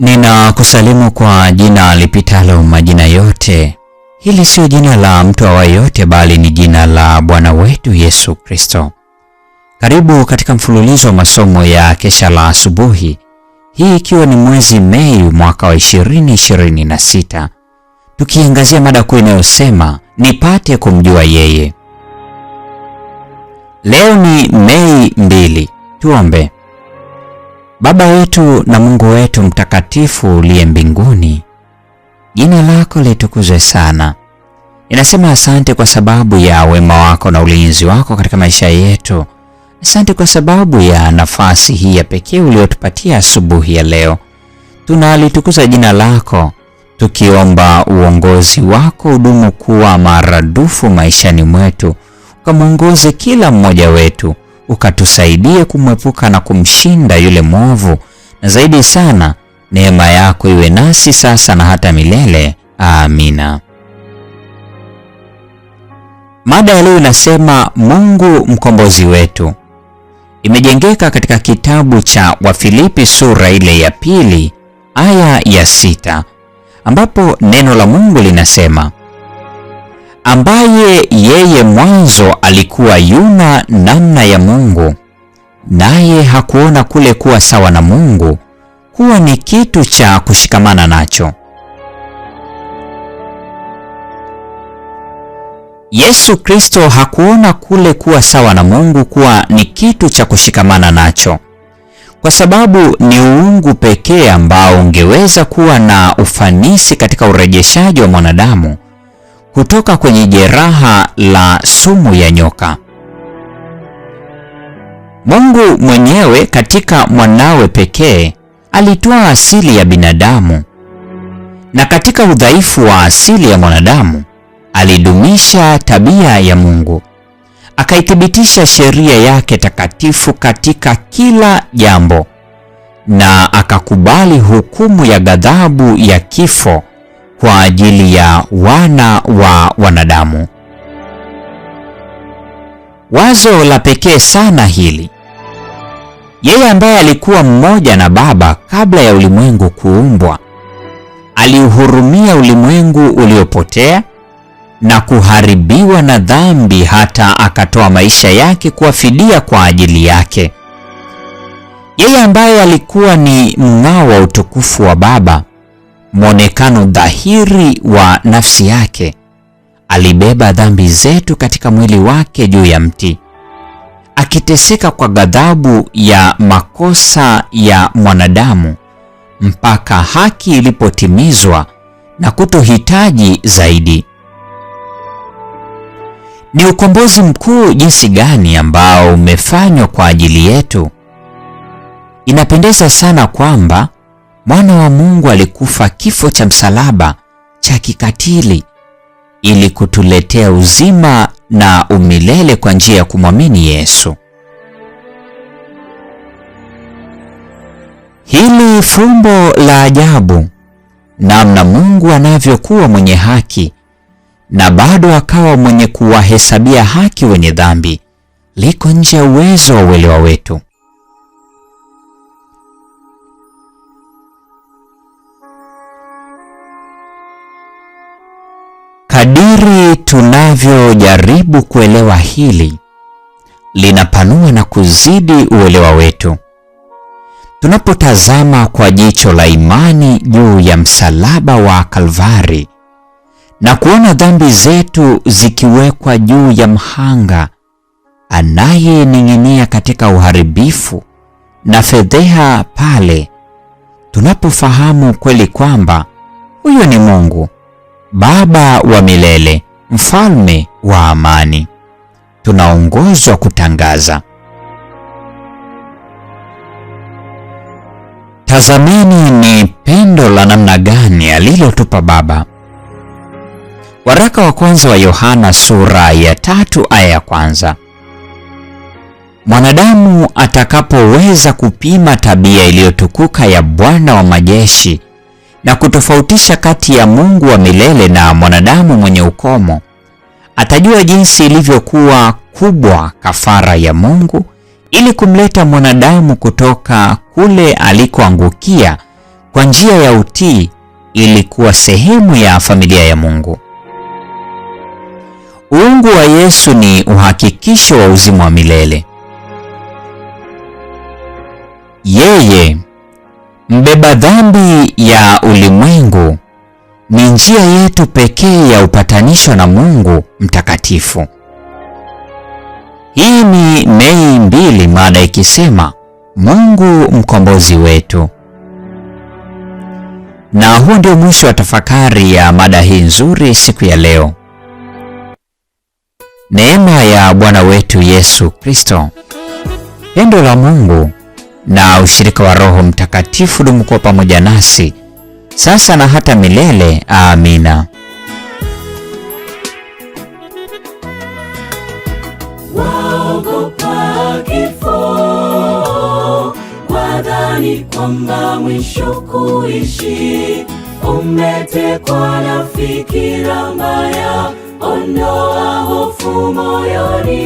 Ninakusalimu kwa jina lipitalo majina yote. Hili sio jina la mtu awaye yote, bali ni jina la Bwana wetu Yesu Kristo. Karibu katika mfululizo wa masomo ya kesha la asubuhi, hii ikiwa ni mwezi Mei mwaka wa 2026, tukiangazia mada kuu inayosema nipate kumjua yeye. Leo ni Mei 2. Tuombe. Baba wetu na Mungu wetu mtakatifu uliye mbinguni, jina lako litukuzwe sana. Inasema asante kwa sababu ya wema wako na ulinzi wako katika maisha yetu. Asante kwa sababu ya nafasi hii ya pekee uliyotupatia asubuhi ya leo. Tunalitukuza jina lako, tukiomba uongozi wako udumu kuwa maradufu maishani mwetu, ukamwongoze kila mmoja wetu, ukatusaidie kumwepuka na kumshinda yule mwovu, na zaidi sana neema yako iwe nasi sasa na hata milele. Amina. Mada ya leo inasema Mungu mkombozi wetu. Imejengeka katika kitabu cha Wafilipi sura ile ya 2 aya ya 6, ambapo neno la Mungu linasema, ambaye yeye mwanzo alikuwa yuna namna ya Mungu, naye hakuona kule kuwa sawa na Mungu kuwa ni kitu cha kushikamana nacho. Yesu Kristo hakuona kule kuwa sawa na Mungu kuwa ni kitu cha kushikamana nacho, kwa sababu ni uungu pekee ambao ungeweza kuwa na ufanisi katika urejeshaji wa mwanadamu kutoka kwenye jeraha la sumu ya nyoka. Mungu mwenyewe katika mwanawe pekee alitoa asili ya binadamu, na katika udhaifu wa asili ya mwanadamu alidumisha tabia ya Mungu, akaithibitisha sheria yake takatifu katika kila jambo, na akakubali hukumu ya ghadhabu ya kifo kwa ajili ya wana wa wanadamu. Wazo la pekee sana hili. Yeye ambaye alikuwa mmoja na Baba kabla ya ulimwengu kuumbwa, aliuhurumia ulimwengu uliopotea na kuharibiwa na dhambi, hata akatoa maisha yake kuwa fidia kwa ajili yake. Yeye ambaye alikuwa ni mng'ao wa utukufu wa Baba, mwonekano dhahiri wa nafsi yake, alibeba dhambi zetu katika mwili wake juu ya mti, akiteseka kwa ghadhabu ya makosa ya mwanadamu mpaka haki ilipotimizwa na kutohitaji zaidi. Ni ukombozi mkuu jinsi gani ambao umefanywa kwa ajili yetu. Inapendeza sana kwamba Mwana wa Mungu alikufa kifo cha msalaba cha kikatili ili kutuletea uzima na umilele kwa njia ya kumwamini Yesu. Hili fumbo la ajabu, namna Mungu anavyokuwa mwenye haki na bado akawa mwenye kuwahesabia haki wenye dhambi, liko nje ya uwezo wa uelewa wetu. Kadiri tunavyojaribu kuelewa hili, linapanua na kuzidi uelewa wetu. Tunapotazama kwa jicho la imani juu ya msalaba wa Kalvari na kuona dhambi zetu zikiwekwa juu ya mhanga anayening'inia katika uharibifu na fedheha pale, tunapofahamu kweli kwamba huyo ni Mungu Baba wa milele, mfalme wa amani, tunaongozwa kutangaza, tazameni ni pendo la namna gani alilotupa Baba. Waraka wa kwanza wa Yohana sura ya 3 aya ya 1. Mwanadamu atakapoweza kupima tabia iliyotukuka ya Bwana wa majeshi na kutofautisha kati ya Mungu wa milele na mwanadamu mwenye ukomo, atajua jinsi ilivyokuwa kubwa kafara ya Mungu ili kumleta mwanadamu kutoka kule alikoangukia kwa njia ya utii ili kuwa sehemu ya familia ya Mungu. Uungu wa Yesu ni uhakikisho wa uzima wa milele. Yeye, mbeba dhambi ya ulimwengu, ni njia yetu pekee ya upatanisho na Mungu mtakatifu. Hii ni Mei 2, mada ikisema Mungu mkombozi wetu. Na huo ndio mwisho wa tafakari ya mada hii nzuri siku ya leo. Neema ya Bwana wetu Yesu Kristo, pendo la Mungu na ushirika wa Roho Mtakatifu dumu kuwa pamoja nasi sasa na hata milele. Amina. Waogopa kifo, wadhani kwamba mwisho kuishi. Umetekwa na fikira mbaya, ondoa hofu moyoni.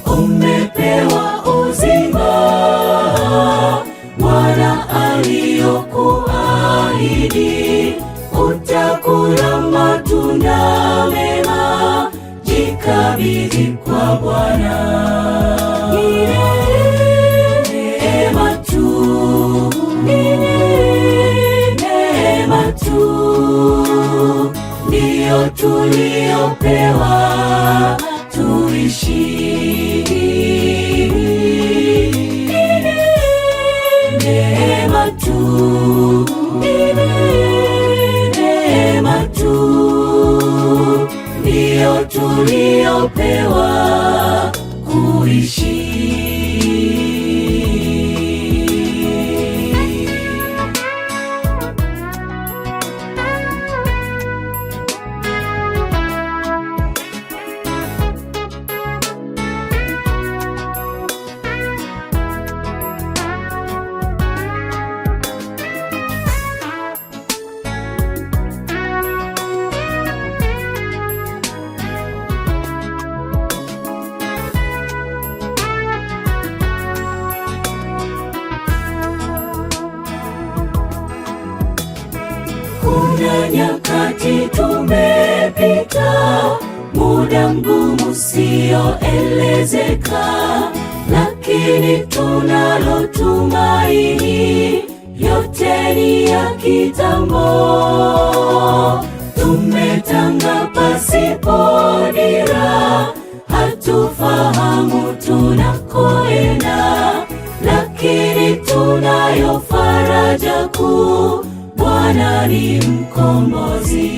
Umepewa uzima, Bwana aliyokuahidi. Utakula matunda mema, jikabidhi kwa Bwana. Neema tu, neema tu ndiyo tuliopewa tuishi. Neema tu, neema tu ndiyo tuliopewa kuishi. Kuna nyakati tumepita, muda mgumu usioelezeka, lakini tunalo tumaini, yote ni ya kitambo. Tumetanga pasipo dira, hatufahamu tunakoenda, lakini tunayo faraja kuu, Bwana ni mkombozi.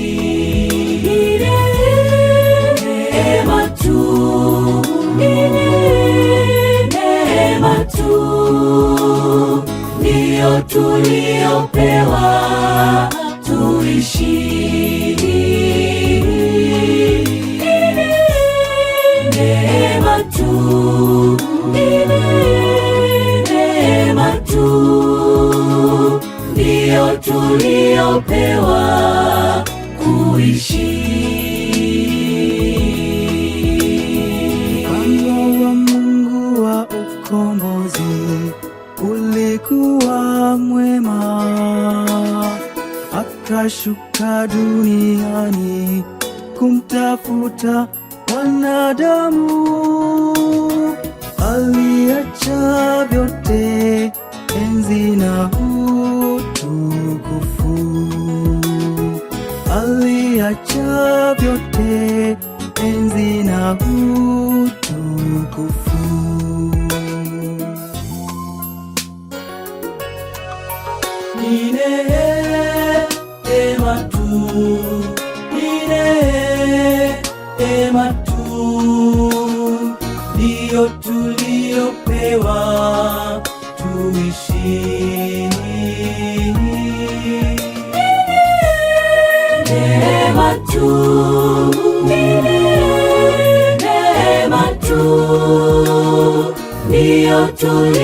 Neema tu, neema tu ndiyo tuliopewa tuishi. Neema tu, neema tu ndiyo tuliopewa kuishi. Mpango wa Mungu wa ukombozi ulikuwa mwema, akashuka duniani kumtafuta wanadamu. Aliacha vyote, enzi na utukufu, aliacha vyote, enzi na utukufu. Ni neema tu, ni neema tu ndiyo tuliopewa tuishi. Neema tu, neema tu ndiyo tuliopewa